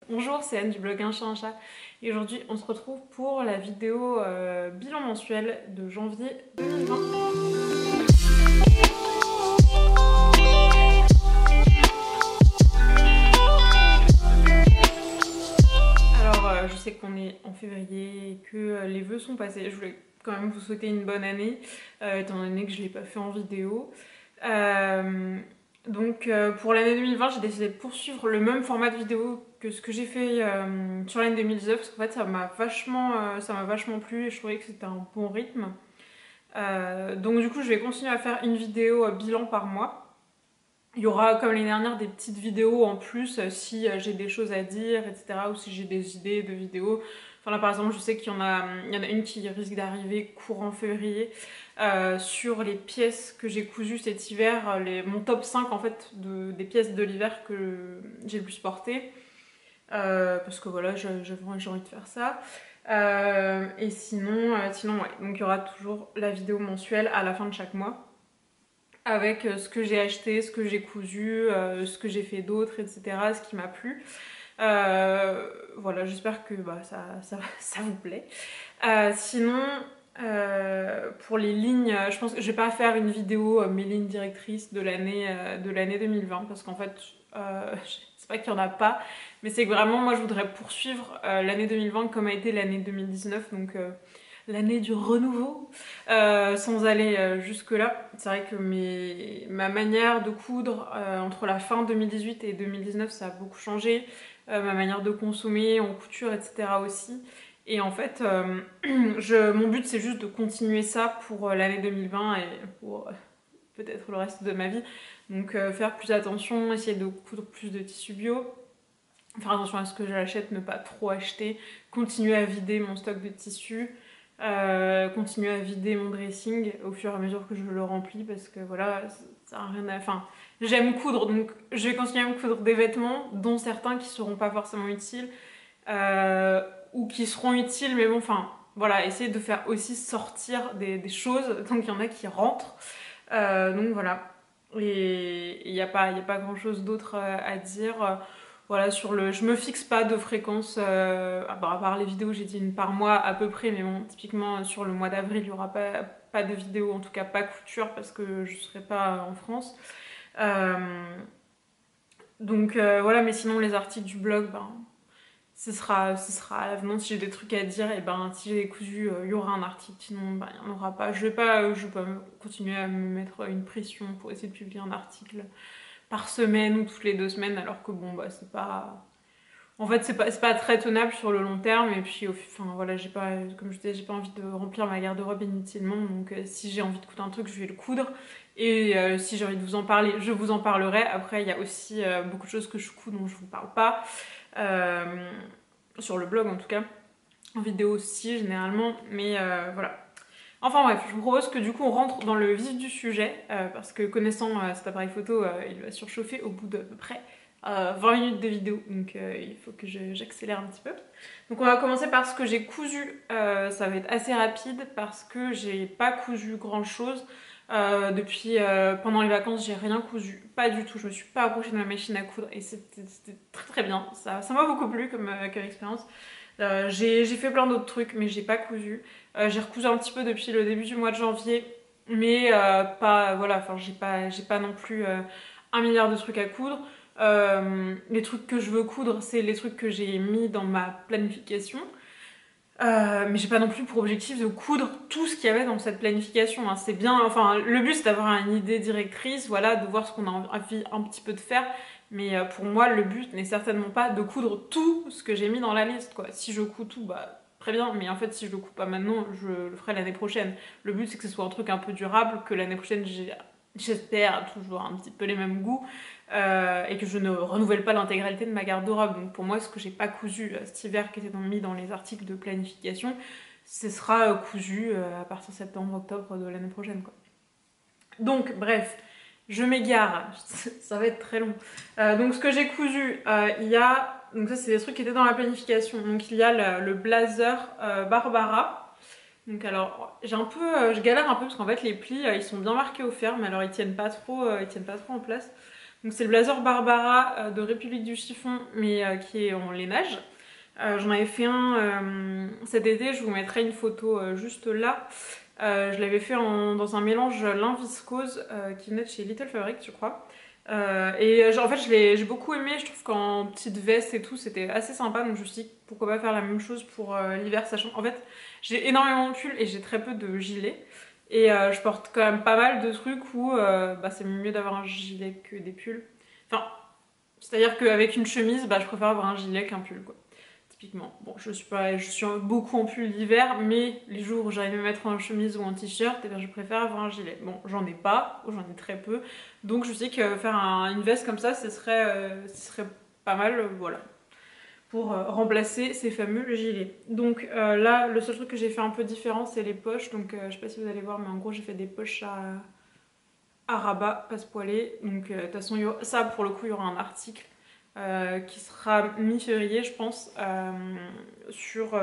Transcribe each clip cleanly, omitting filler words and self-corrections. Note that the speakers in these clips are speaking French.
Bonjour, c'est Anne du blog Un chat un chat et aujourd'hui on se retrouve pour la vidéo bilan mensuel de janvier 2020. Alors je sais qu'on est en février et que les vœux sont passés, je voulais quand même vous souhaiter une bonne année étant donné que je ne l'ai pas fait en vidéo. Donc pour l'année 2020 j'ai décidé de poursuivre le même format de vidéo que ce que j'ai fait sur l'année 2019 parce qu'en fait ça m'a vachement plu et je trouvais que c'était un bon rythme. Donc du coup je vais continuer à faire une vidéo bilan par mois. Il y aura comme l'année dernière des petites vidéos en plus si j'ai des choses à dire, etc. ou si j'ai des idées de vidéos. Enfin là par exemple je sais il y en a une qui risque d'arriver courant février sur les pièces que j'ai cousues cet hiver, mon top 5 en fait des pièces de l'hiver que j'ai le plus portées. Parce que voilà j'ai envie de faire ça. Et sinon ouais, donc il y aura toujours la vidéo mensuelle à la fin de chaque mois avec ce que j'ai acheté, ce que j'ai cousu, ce que j'ai fait d'autre, etc., ce qui m'a plu. Voilà, j'espère que ça vous plaît. Sinon, pour les lignes, je pense que je vais pas faire une vidéo mes lignes directrices de l'année 2020 parce qu'en fait, c'est pas qu'il y en a pas, mais c'est que vraiment moi je voudrais poursuivre l'année 2020 comme a été l'année 2019, donc l'année du renouveau, sans aller jusque-là. C'est vrai que ma manière de coudre entre la fin 2018 et 2019, ça a beaucoup changé. Ma manière de consommer en couture, etc. aussi. Et en fait, mon but c'est juste de continuer ça pour l'année 2020 et pour peut-être le reste de ma vie. Donc faire plus attention, essayer de coudre plus de tissu bio, faire attention à ce que j'achète, ne pas trop acheter, continuer à vider mon stock de tissus. Continuer à vider mon dressing au fur et à mesure que je le remplis parce que voilà, ça n'a rien à... Enfin, j'aime coudre, donc je vais continuer à me coudre des vêtements, dont certains qui seront pas forcément utiles ou qui seront utiles, mais bon, enfin, voilà, essayer de faire aussi sortir des choses, donc il y en a qui rentrent. Donc voilà. Et il n'y a pas grand chose d'autre à dire. Voilà, je me fixe pas de fréquence, à part les vidéos, j'ai dit une par mois à peu près, mais bon, typiquement sur le mois d'avril, il y aura pas de vidéo, en tout cas pas couture, parce que je serai pas en France. Donc voilà, mais sinon les articles du blog, ben, ce sera à l'avenant. Si j'ai des trucs à dire, et ben si j'ai cousu, il y aura un article, sinon ben, il n'y en aura pas. Je vais pas continuer à me mettre une pression pour essayer de publier un article par semaine ou toutes les 2 semaines, alors que bon, bah c'est pas... En fait, c'est pas très tenable sur le long terme, et puis, enfin voilà, comme je disais, j'ai pas envie de remplir ma garde-robe inutilement, donc si j'ai envie de coudre un truc, je vais le coudre, et si j'ai envie de vous en parler, je vous en parlerai. Après, il y a aussi beaucoup de choses que je couds dont je vous parle pas, euh, sur le blog en tout cas, en vidéo aussi généralement, mais voilà. Enfin bref, je vous propose que du coup on rentre dans le vif du sujet, parce que connaissant cet appareil photo, il va surchauffer au bout d'à peu près 20 minutes de vidéo, donc il faut que j'accélère un petit peu. Donc on va commencer par ce que j'ai cousu, ça va être assez rapide parce que j'ai pas cousu grand chose. Depuis pendant les vacances, j'ai rien cousu, pas du tout, je me suis pas approchée de ma machine à coudre et c'était très très bien, ça m'a beaucoup plu comme expérience. J'ai fait plein d'autres trucs, mais j'ai pas cousu. J'ai recousu un petit peu depuis le début du mois de janvier, mais pas, voilà, enfin j'ai pas non plus un milliard de trucs à coudre. Les trucs que je veux coudre, c'est les trucs que j'ai mis dans ma planification. Mais j'ai pas non plus pour objectif de coudre tout ce qu'il y avait dans cette planification, hein. C'est bien, enfin, le but c'est d'avoir une idée directrice, voilà, de voir ce qu'on a envie un petit peu de faire. Mais pour moi, le but n'est certainement pas de coudre tout ce que j'ai mis dans la liste, quoi. Si je couds tout, bah très bien, mais en fait, si je le couds pas maintenant, je le ferai l'année prochaine. Le but c'est que ce soit un truc un peu durable, que l'année prochaine, j'espère toujours un petit peu les mêmes goûts, et que je ne renouvelle pas l'intégralité de ma garde-robe. Donc pour moi, ce que j'ai pas cousu cet hiver qui était mis dans les articles de planification, ce sera cousu à partir de septembre-octobre de l'année prochaine, quoi. Donc bref, je m'égare, ça va être très long. Donc ce que j'ai cousu, il y a... Donc ça c'est des trucs qui étaient dans la planification. Donc il y a le blazer Barbara. Donc alors, je galère un peu parce qu'en fait les plis ils sont bien marqués au fer, mais alors ils tiennent pas trop en place. Donc c'est le blazer Barbara de République du Chiffon, mais qui est en lainage. J'en avais fait un cet été, je vous mettrai une photo juste là. Je l'avais fait dans un mélange lin viscose qui venait de chez Little Fabric, je crois. En fait, j'ai beaucoup aimé. Je trouve qu'en petite veste et tout, c'était assez sympa. Donc je me suis dit pourquoi pas faire la même chose pour l'hiver, sachant en fait, j'ai énormément de pulls et j'ai très peu de gilets. Et je porte quand même pas mal de trucs où c'est mieux d'avoir un gilet que des pulls. Enfin, c'est-à-dire qu'avec une chemise, je préfère avoir un gilet qu'un pull, quoi. Typiquement. Bon, je suis beaucoup en pull l'hiver, mais les jours où j'arrive à me mettre en chemise ou en t-shirt, je préfère avoir un gilet. Bon, j'en ai pas, ou j'en ai très peu, donc je sais que faire une veste comme ça, ce serait pas mal, voilà, pour remplacer ces fameux gilets. Donc là, le seul truc que j'ai fait un peu différent, c'est les poches, donc je sais pas si vous allez voir, mais en gros, j'ai fait des poches à rabat, passe-poilé, donc de toute façon, ça, pour le coup, il y aura un article qui sera mi-février, je pense, sur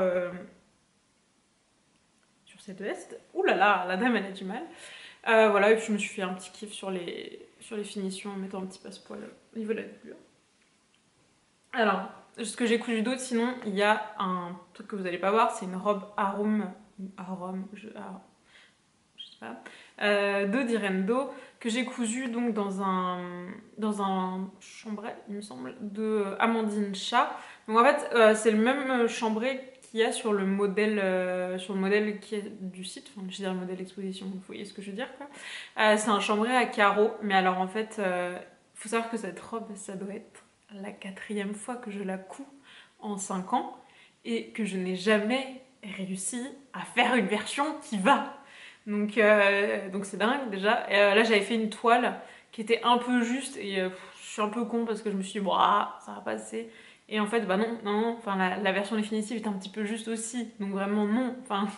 cette veste. Ouh là là, la dame elle a du mal. Voilà, et puis je me suis fait un petit kiff sur les finitions en mettant un petit passepoil au niveau de la doublure. Alors, ce que j'ai cousu d'autre, sinon, il y a un truc que vous n'allez pas voir, c'est une robe arôme, je sais pas, de Direndo, que j'ai cousu donc dans un chambray, il me semble, de Amandine Chat. Donc en fait, c'est le même chambray qu'il y a sur le modèle qui est du site, enfin je veux dire le modèle exposition, vous voyez ce que je veux dire quoi. C'est un chambray à carreaux, mais alors en fait, faut savoir que cette robe, ça doit être la 4e fois que je la couds en 5 ans et que je n'ai jamais réussi à faire une version qui va. Donc c'est dingue déjà. Et, là j'avais fait une toile qui était un peu juste et je suis un peu con parce que je me suis dit ça va passer. Et en fait non, enfin la version définitive est un petit peu juste aussi. Donc vraiment non. Enfin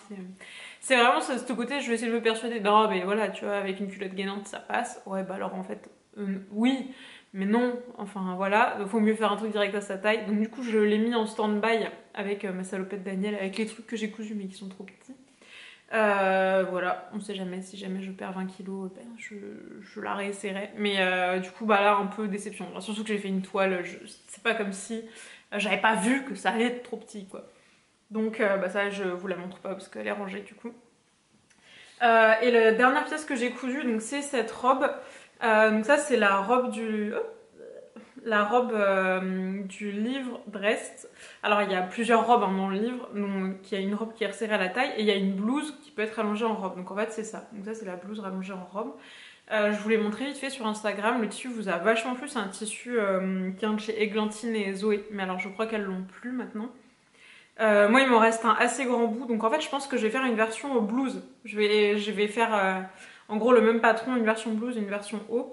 c'est vraiment ce côté, je vais essayer de me persuader. Non mais voilà, tu vois, avec une culotte gainante ça passe. Ouais alors en fait oui. Mais non, enfin voilà, il faut mieux faire un truc direct à sa taille. Donc du coup je l'ai mis en stand-by avec ma salopette Daniel, avec les trucs que j'ai cousus mais qui sont trop petits. Voilà, on sait jamais, si jamais je perds 20 kilos, je la réessayerai. Mais du coup, là, un peu déception. Surtout que j'ai fait une toile, c'est pas comme si j'avais pas vu que ça allait être trop petit, quoi. Donc ça, je vous la montre pas parce qu'elle est rangée, du coup. Et la dernière pièce que j'ai cousue, donc c'est cette robe. Donc ça, c'est la robe du livre Brest. Alors il y a plusieurs robes dans le livre, donc il y a une robe qui est resserrée à la taille et il y a une blouse qui peut être rallongée en robe. Donc en fait c'est ça. Donc ça c'est la blouse rallongée en robe. Je vous l'ai montré vite fait sur Instagram. Le tissu vous a vachement plu. C'est un tissu qui vient de chez Églantine et Zoé. Mais alors je crois qu'elles l'ont plus maintenant. Moi il m'en reste un assez grand bout. Donc en fait je pense que je vais faire une version blouse. Je vais faire en gros le même patron, une version blouse et une version haut.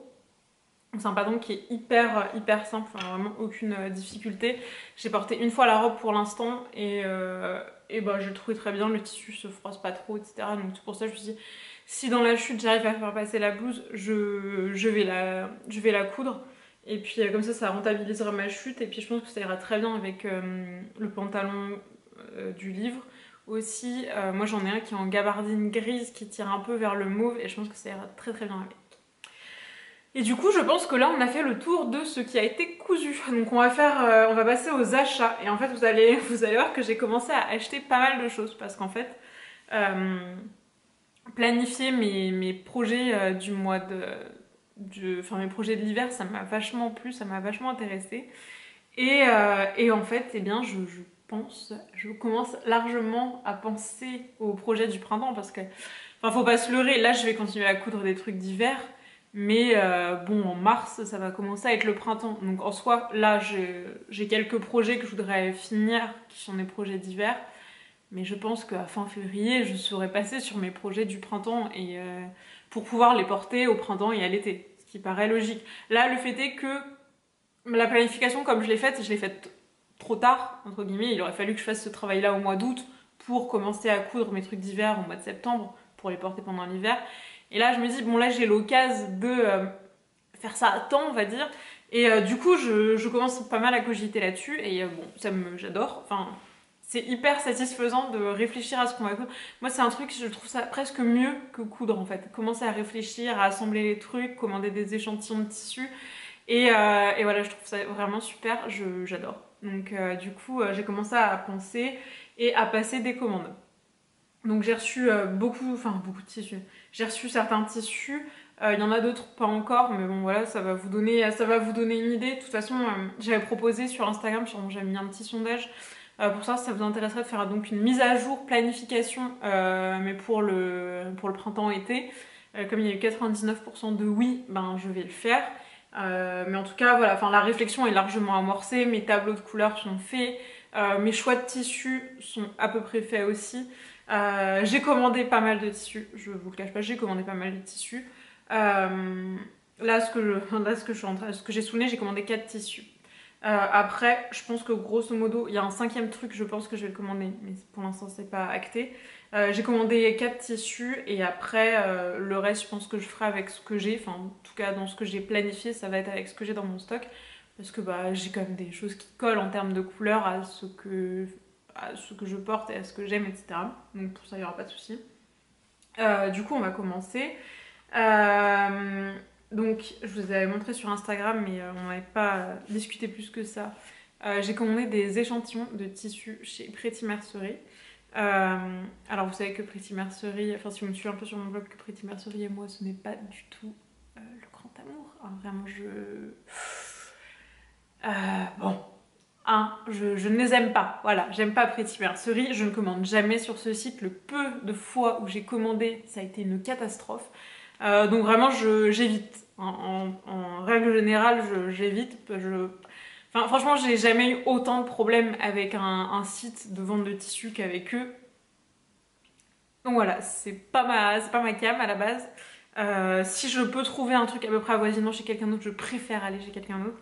C'est un patron qui est hyper simple, enfin, vraiment aucune difficulté. J'ai porté une fois la robe pour l'instant et je le trouvais très bien, le tissu se froisse pas trop, etc. Donc c'est pour ça que je me suis dit, si dans la chute j'arrive à faire passer la blouse, je vais la coudre. Et puis comme ça rentabilisera ma chute et puis je pense que ça ira très bien avec le pantalon du livre. Aussi, moi j'en ai un qui est en gabardine grise qui tire un peu vers le mauve et je pense que ça ira très bien avec. Et du coup, je pense que là, on a fait le tour de ce qui a été cousu. Donc on va passer aux achats. Et en fait, vous allez voir que j'ai commencé à acheter pas mal de choses parce qu'en fait, planifier mes projets du mois mes projets de l'hiver, ça m'a vachement plu, ça m'a vachement intéressée. Et en fait, je commence largement à penser au projet du printemps parce que, faut pas se leurrer. Là, je vais continuer à coudre des trucs d'hiver. Mais en mars, ça va commencer à être le printemps. Donc en soi, là, j'ai quelques projets que je voudrais finir, qui sont des projets d'hiver. Mais je pense qu'à fin février, je serai passée sur mes projets du printemps et pour pouvoir les porter au printemps et à l'été. Ce qui paraît logique. Là, le fait est que la planification, comme je l'ai faite trop tard, entre guillemets. Il aurait fallu que je fasse ce travail-là au mois d'août pour commencer à coudre mes trucs d'hiver au mois de septembre, pour les porter pendant l'hiver. Et là, je me dis, là, j'ai l'occasion de faire ça à temps, on va dire. Et du coup, je commence pas mal à cogiter là-dessus. Et j'adore. Enfin, c'est hyper satisfaisant de réfléchir à ce qu'on va coudre. Moi, c'est un truc, je trouve ça presque mieux que coudre, en fait. Commencer à réfléchir, à assembler les trucs, commander des échantillons de tissu. Et voilà, je trouve ça vraiment super, j'adore. Donc du coup, j'ai commencé à penser et à passer des commandes. Donc j'ai reçu beaucoup de tissus. J'ai reçu certains tissus, il y en a d'autres pas encore, mais bon voilà, ça va vous donner une idée. De toute façon, j'avais proposé sur Instagram, j'avais mis un petit sondage pour savoir si ça vous intéresserait de faire donc une mise à jour planification, mais pour le printemps-été. Comme il y a eu 99% de oui, ben je vais le faire. Mais en tout cas, voilà, enfin la réflexion est largement amorcée, mes tableaux de couleurs sont faits, mes choix de tissus sont à peu près faits aussi. J'ai commandé pas mal de tissus, je vous le cache pas, j'ai commandé pas mal de tissus. Ce que j'ai souligné, j'ai commandé 4 tissus. Après, je pense que grosso modo, il y a un cinquième truc, je pense que je vais le commander, mais pour l'instant, c'est pas acté. J'ai commandé 4 tissus et après, le reste, je pense que je ferai avec ce que j'ai. Enfin, en tout cas, dans ce que j'ai planifié, ça va être avec ce que j'ai dans mon stock. Parce que bah, j'ai quand même des choses qui collent en termes de couleur à ce que je porte et à ce que j'aime, etc. Donc pour ça, il n'y aura pas de souci. Du coup, on va commencer. Donc, je vous avais montré sur Instagram, mais on n'avait pas discuté plus que ça. J'ai commandé des échantillons de tissus chez Pretty Mercerie. Alors, vous savez que Pretty Mercerie, enfin, si vous me suivez un peu sur mon blog, que Pretty Mercerie et moi, ce n'est pas du tout le grand amour. Alors, vraiment, bon, je ne les aime pas. Voilà, j'aime pas Pretty Mercerie. Je ne commande jamais sur ce site. Le peu de fois où j'ai commandé, ça a été une catastrophe. Donc vraiment, j'évite. En règle générale, j'évite. Enfin, franchement, j'ai jamais eu autant de problèmes avec un site de vente de tissus qu'avec eux. Donc voilà, c'est pas ma cam à la base. Si je peux trouver un truc à peu près avoisinant chez quelqu'un d'autre, je préfère aller chez quelqu'un d'autre.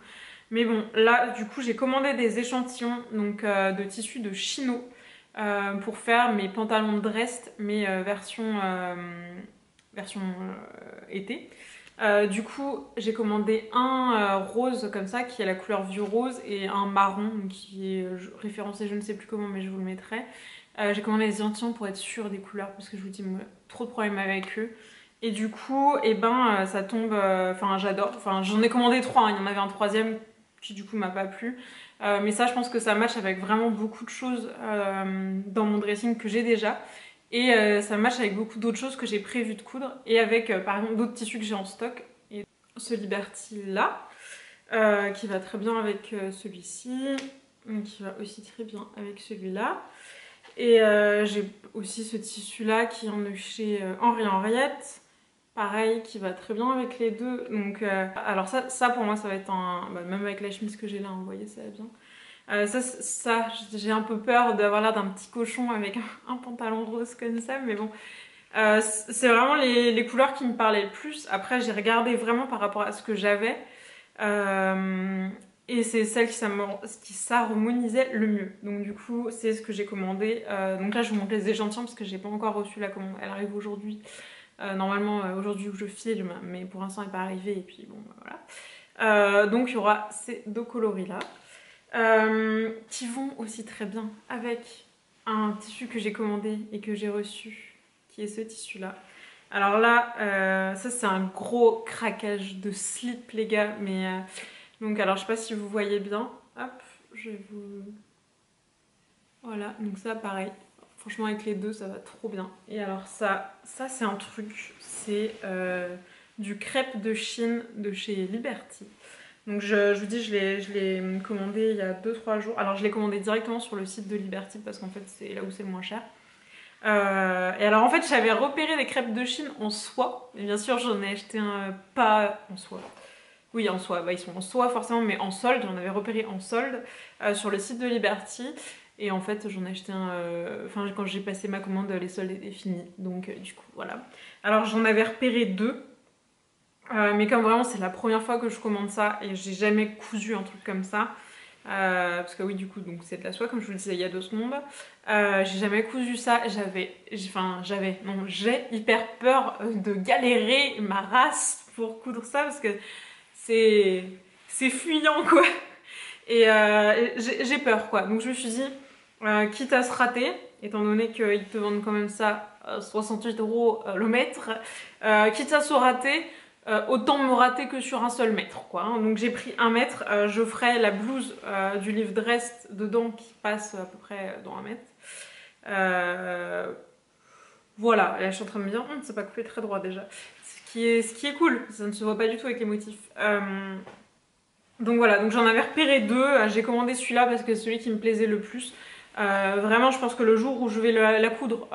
Mais bon, là, du coup, j'ai commandé des échantillons donc, de tissus de chino pour faire mes pantalons de dress, mais version été. Du coup, j'ai commandé un rose comme ça, qui a la couleur vieux rose, et un marron, qui est référencé, je ne sais plus comment, mais je vous le mettrai. J'ai commandé les échantillons pour être sûre des couleurs, parce que je vous dis, moi, trop de problèmes avec eux. Et du coup, eh ben, ça tombe. Enfin, j'adore. Enfin, j'en ai commandé 3, hein. Il y en avait un troisième qui du coup m'a pas plu. Mais ça, je pense que ça match avec vraiment beaucoup de choses dans mon dressing que j'ai déjà. Et ça match avec beaucoup d'autres choses que j'ai prévu de coudre. Et avec, par exemple, d'autres tissus que j'ai en stock. Et ce Liberty là, qui va très bien avec celui-ci. Qui va aussi très bien avec celui-là. Et j'ai aussi ce tissu là qui est de chez Henri Henriette. Pareil, qui va très bien avec les deux. Donc, alors ça pour moi, ça va être un... Bah, même avec la chemise que j'ai là, vous voyez, ça va bien. Ça j'ai un peu peur d'avoir l'air d'un petit cochon avec un pantalon rose comme ça, mais bon. C'est vraiment les couleurs qui me parlaient le plus. Après, j'ai regardé vraiment par rapport à ce que j'avais. Et c'est celle qui s'harmonisait le mieux. Donc du coup, c'est ce que j'ai commandé. Donc là, je vous montre les échantillons parce que j'ai pas encore reçu la commande. Elle arrive aujourd'hui. Normalement aujourd'hui où je filme, mais pour l'instant elle n'est pas arrivée et puis bon voilà. Donc il y aura ces deux coloris là qui vont aussi très bien avec un tissu que j'ai commandé et que j'ai reçu, qui est ce tissu là. Alors là, ça c'est un gros craquage de slip les gars, mais donc alors je sais pas si vous voyez bien. Hop, je vais vous... Voilà, donc ça pareil. Franchement, avec les deux, ça va trop bien. Et alors ça c'est un truc, c'est du crêpe de Chine de chez Liberty. Donc je vous dis, je l'ai commandé il y a 2-3 jours. Alors je l'ai commandé directement sur le site de Liberty parce qu'en fait c'est là où c'est le moins cher. Et alors en fait j'avais repéré les crêpes de Chine en soie. Et bien sûr j'en ai acheté un pas en soie. Oui, en soie, bah, ils sont en soie forcément, mais en solde. J'en avais repéré en solde sur le site de Liberty. Et en fait, j'en ai acheté un. Enfin, quand j'ai passé ma commande, les soldes étaient finis. Donc, du coup, voilà. Alors, j'en avais repéré 2. Mais comme vraiment, c'est la première fois que je commande ça et j'ai jamais cousu un truc comme ça. Parce que oui, du coup, donc c'est de la soie, comme je vous le disais il y a 2 secondes. J'ai jamais cousu ça. J'ai hyper peur de galérer ma race pour coudre ça parce que c'est fuyant quoi. Et j'ai peur quoi. Donc je me suis dit, quitte à se rater, étant donné qu'ils te vendent quand même ça 68 € le mètre, quitte à se rater, autant me rater que sur un seul mètre, quoi. Hein. Donc j'ai pris 1 mètre, je ferai la blouse du livre Dressed dedans qui passe à peu près dans 1 mètre. Voilà, là je suis en train de me dire, c'est pas coupé très droit déjà. Ce qui est cool, ça ne se voit pas du tout avec les motifs. Donc voilà, donc j'en avais repéré 2, j'ai commandé celui-là parce que c'est celui qui me plaisait le plus. Vraiment, je pense que le jour où je vais la coudre,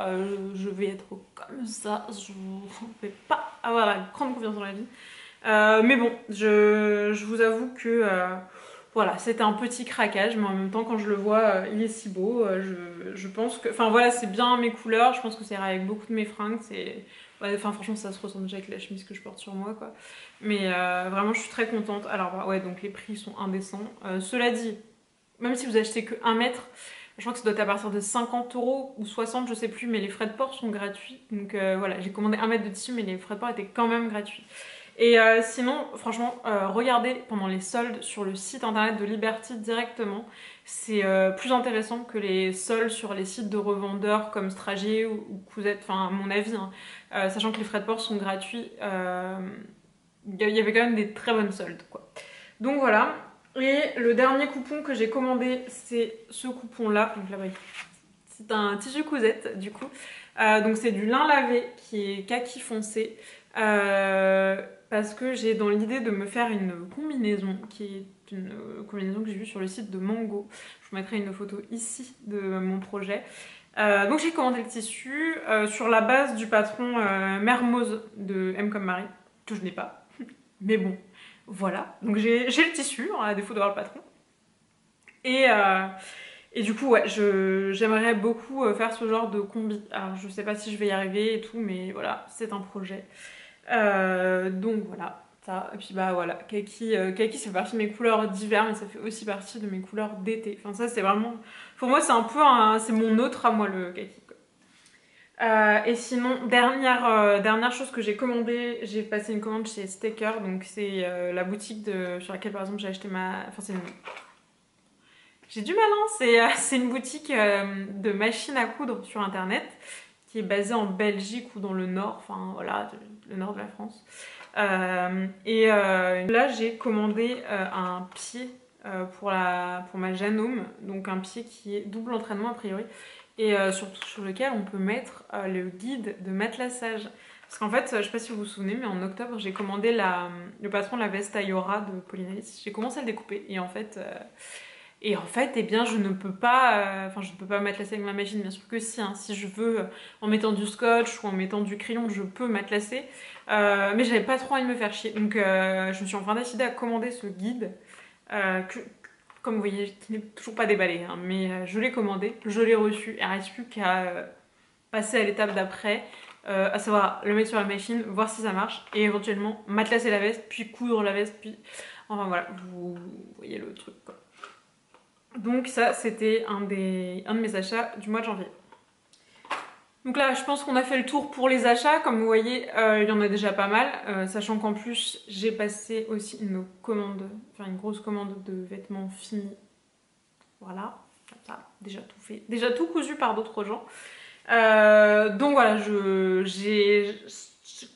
je vais être comme ça, je ne vais pas avoir la grande confiance dans la vie. Mais bon, je vous avoue que voilà, c'était un petit craquage, mais en même temps, quand je le vois, il est si beau. Je pense que, enfin voilà, c'est bien mes couleurs, je pense que ça ira avec beaucoup de mes fringues. Ouais, enfin franchement, ça se ressent déjà avec la chemise que je porte sur moi, quoi. Mais vraiment, je suis très contente. Alors ouais, donc les prix sont indécents. Cela dit, même si vous achetez que 1 mètre, je crois que ça doit être à partir de 50 € ou 60, je sais plus, mais les frais de port sont gratuits. Donc voilà, j'ai commandé 1 mètre de tissu, mais les frais de port étaient quand même gratuits. Et sinon, franchement, regardez pendant les soldes sur le site internet de Liberty directement. C'est plus intéressant que les soldes sur les sites de revendeurs comme Stragier ou Cousette, enfin à mon avis, hein. Sachant que les frais de port sont gratuits, il y avait quand même des très bonnes soldes, quoi. Donc voilà. Et le dernier coupon que j'ai commandé, c'est ce coupon-là. Donc là, c'est un tissu Cousette, du coup. Donc c'est du lin lavé qui est kaki foncé. Parce que j'ai dans l'idée de me faire une combinaison qui est une combinaison que j'ai vue sur le site de Mango. Je vous mettrai une photo ici de mon projet. Donc j'ai commandé le tissu sur la base du patron Mermoz de M comme Marie, que je n'ai pas. Mais bon, voilà. Donc j'ai le tissu, à défaut d'avoir le patron. Et du coup, ouais, j'aimerais beaucoup faire ce genre de combi. Alors je sais pas si je vais y arriver et tout, mais voilà, c'est un projet. Donc voilà, ça. Et puis bah voilà, kaki, kaki ça fait partie de mes couleurs d'hiver, mais ça fait aussi partie de mes couleurs d'été. Enfin ça c'est vraiment, pour moi c'est un peu c'est mon autre à moi le kaki. Et sinon, dernière chose que j'ai commandé, j'ai passé une commande chez Staker, donc c'est la boutique sur laquelle par exemple j'ai acheté enfin j'ai du mal, hein, c'est une boutique de machines à coudre sur internet qui est basée en Belgique ou dans le nord, enfin voilà, le nord de la France. Là j'ai commandé un pied pour ma Janome, donc un pied qui est double entraînement a priori, et surtout sur lequel on peut mettre le guide de matelassage. Parce qu'en fait, je sais pas si vous vous souvenez, mais en octobre j'ai commandé le patron de la veste Ayora de Pauline Alice. J'ai commencé à le découper et en fait... eh bien, je ne peux pas, je ne peux pas matelasser avec ma machine, bien sûr que si. Hein, si je veux, en mettant du scotch ou en mettant du crayon, je peux matelasser. Mais j'avais pas trop envie de me faire chier. Donc, je me suis enfin décidée à commander ce guide, comme vous voyez, qui n'est toujours pas déballé. Hein, mais je l'ai commandé, je l'ai reçu. Il ne reste plus qu'à passer à l'étape d'après, à savoir le mettre sur la machine, voir si ça marche, et éventuellement matelasser la veste, puis coudre la veste, puis... Enfin voilà, vous voyez le truc, quoi. Donc ça, c'était un de mes achats du mois de janvier. Donc là, je pense qu'on a fait le tour pour les achats. Comme vous voyez, il y en a déjà pas mal. Sachant qu'en plus, j'ai passé aussi une grosse commande de vêtements finis. Voilà, ça, déjà tout fait. Déjà tout cousu par d'autres gens. Donc voilà, j'ai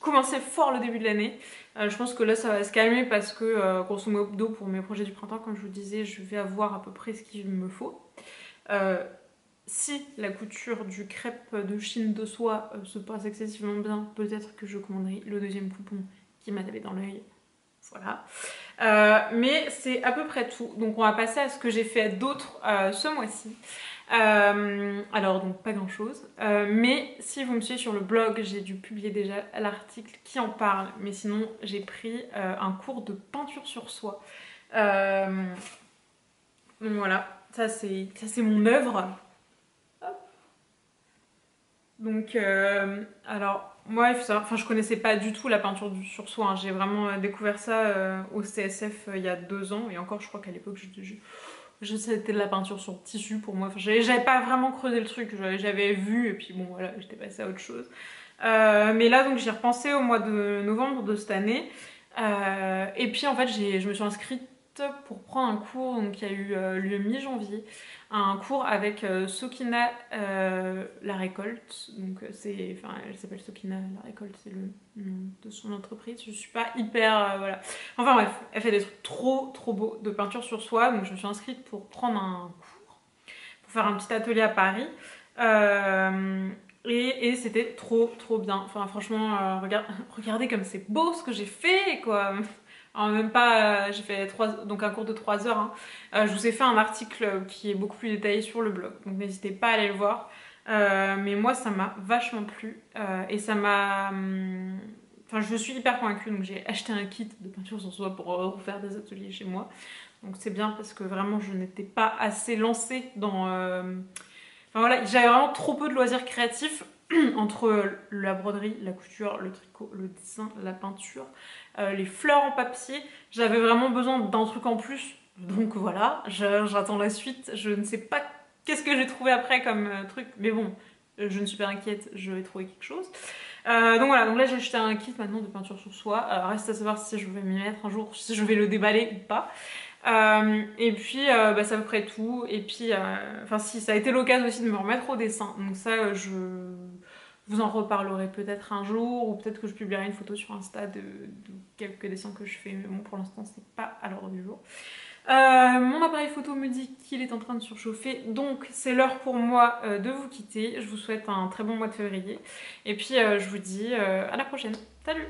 commencé fort le début de l'année. Je pense que là ça va se calmer parce que grosso modo pour mes projets du printemps, comme je vous disais, je vais avoir à peu près ce qu'il me faut. Si la couture du crêpe de Chine de soie se passe excessivement bien, peut-être que je commanderai le deuxième coupon qui m'a tapé dans l'œil. Voilà. Mais c'est à peu près tout. Donc on va passer à ce que j'ai fait d'autre ce mois-ci. Alors donc pas grand chose, mais si vous me suivez sur le blog, j'ai dû publier déjà l'article qui en parle, mais sinon j'ai pris un cours de peinture sur soie. Donc voilà, ça c'est mon œuvre. Donc alors moi je connaissais pas du tout la peinture sur soie, hein. J'ai vraiment découvert ça au CSF il y a 2 ans, et encore je crois qu'à l'époque c'était de la peinture sur tissu pour moi. Enfin, j'avais pas vraiment creusé le truc, j'avais vu et puis bon voilà, j'étais passée à autre chose. Mais là donc j'y ai repensé au mois de novembre de cette année. Et puis en fait je me suis inscrite pour prendre un cours donc, qui a eu lieu mi-janvier, un cours avec Sokina La Récolte. Donc elle s'appelle Sokina La Récolte, c'est le nom de son entreprise. Je suis pas hyper voilà. Enfin bref, elle fait des trucs trop beaux de peinture sur soie. Donc je me suis inscrite pour prendre un cours, pour faire un petit atelier à Paris. Et c'était trop bien. Enfin franchement, regardez comme c'est beau ce que j'ai fait quoi. Alors, même pas, j'ai fait donc un cours de 3 heures. Hein. Je vous ai fait un article qui est beaucoup plus détaillé sur le blog, donc n'hésitez pas à aller le voir. Mais moi, ça m'a vachement plu et ça m'a. Enfin, je suis hyper convaincue, donc j'ai acheté un kit de peinture sur soie pour refaire des ateliers chez moi. Donc c'est bien parce que vraiment, je n'étais pas assez lancée dans. Enfin voilà, j'avais vraiment trop peu de loisirs créatifs entre la broderie, la couture, le tricot, le dessin, la peinture, les fleurs en papier. J'avais vraiment besoin d'un truc en plus. Donc voilà, j'attends la suite. Je ne sais pas qu'est-ce que j'ai trouvé après comme truc. Mais bon, je ne suis pas inquiète, je vais trouver quelque chose. Donc voilà, donc là j'ai acheté un kit maintenant de peinture sur soie. Reste à savoir si je vais m'y mettre un jour, si je vais le déballer ou pas. Et puis c'est à peu près tout. Et puis enfin si ça a été l'occasion aussi de me remettre au dessin, donc ça je vous en reparlerai peut-être un jour, ou peut-être que je publierai une photo sur Insta de quelques dessins que je fais, mais bon pour l'instant c'est pas à l'ordre du jour. Mon appareil photo me dit qu'il est en train de surchauffer, donc c'est l'heure pour moi de vous quitter. Je vous souhaite un très bon mois de février et puis je vous dis à la prochaine. Salut!